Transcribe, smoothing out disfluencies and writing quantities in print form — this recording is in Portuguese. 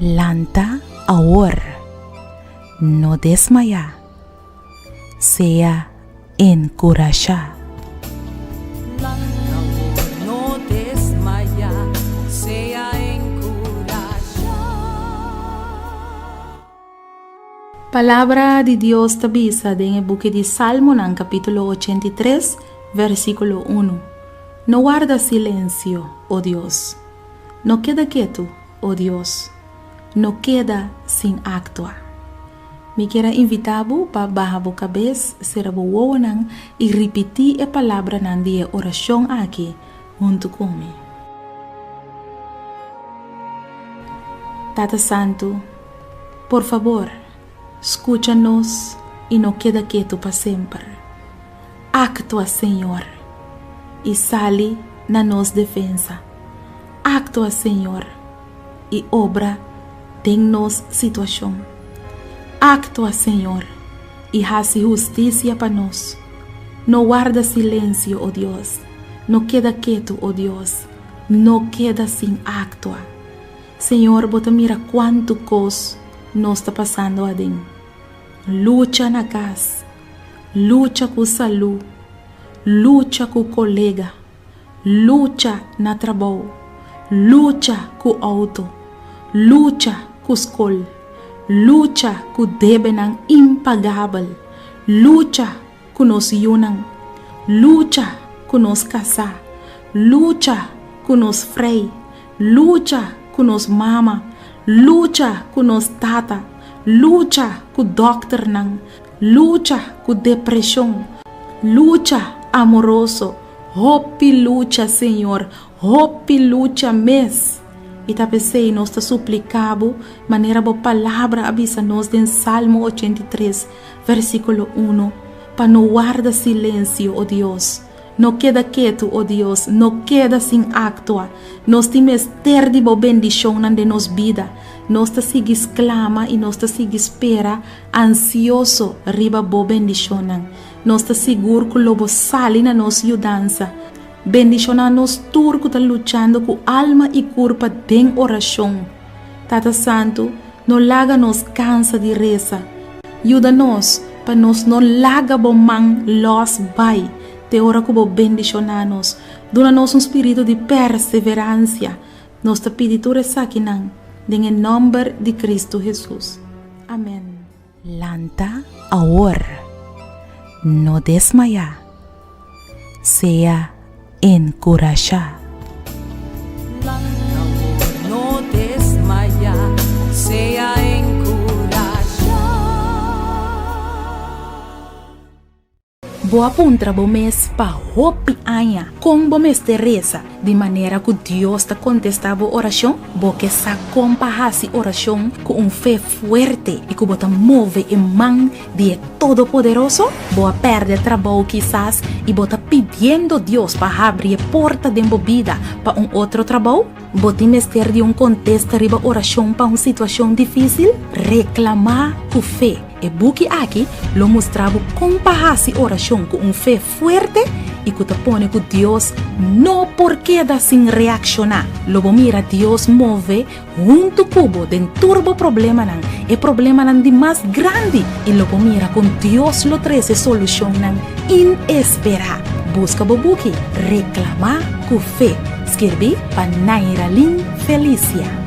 Lanta ahora, no desmaya, sea encorajar. No desmaya, sea encorajar. Palabra de Dios tabisa en el buque de Salmo, en capítulo 83, versículo 1. No guarda silencio, oh Dios. No queda quieto, oh Dios. No queda sin actuar. Me quiero invitar para bajar a cabeça, ser a y repetir la palabra de oración aquí junto conmigo. Tata Santo, por favor, escúchanos y no queda quieto para siempre. Actúa, Señor, y sale na nos defensa. Actúa, Señor, y obra en nos situación. Actúa, Señor, y hace justicia para nos. No guarda silencio, oh Dios. No queda quieto, oh Dios. No queda sin actuar. Señor, bota mira cuánto cos nos está pasando adentro. Lucha na casa, lucha com salud, lucha com colega, lucha na trabalho, lucha com auto, lucha com escola, lucha com debenang impagável, lucha com nos yunang, lucha com nos casar, lucha com nos frei, lucha com nos mama, lucha com nos tata, lucha com doctor nang, lucha com depressão, lucha amoroso, hope lucha, Senhor, hope lucha mes. E tá pensei, nós tá suplicado, maneira boa palavra avisa nós em Salmo 83, versículo 1, para não guarda silêncio, oh Deus. No queda quieto, oh Deus, no queda sin actuar. Nós temos ter de boa bendição na de nos vida. Nós te sigue exclama e nós te sigue espera, ansioso, riba boa bendição. Nós te seguro que lobo sale na nossa ajudança. Bendição a nós turco tá lutando com alma e corpo de oração. Tata Santo, não laga nos cansa de reza. Ajuda-nos para nós não laga bom man los vai. Te ora como bendicionanos, dona-nos espírito de perseverancia. Nos te pedimos aqui en el nombre de Cristo Jesús. Amén. Lanta ahora, no desmaya, sea encorajar. No desmaya, sea encorajar. Boa puntra bo mes pa hopi anya com bo mes Teresa de maneira que Deus te contestava oração bo que sa compahasi oração com fé fuerte e que bota move em mão de todo-poderoso boa perde trabalho quizás e bota pedindo Deus para abrir porta de vida para outro trabalho bota mester de contexto riba oração para situação difícil reclamar com fé. E buki aqui lo mostrava compahasi oração com fé forte e que te pone que Deus não porque da sin reaccionar. Logo mira Deus move junto cubo den turbo problema nan e problema nan de mais grande e logo mira com Deus lo treze solução nan inesperada. Busca bobuki reclamar com fé. Escrevi para Naira Lin Felicia.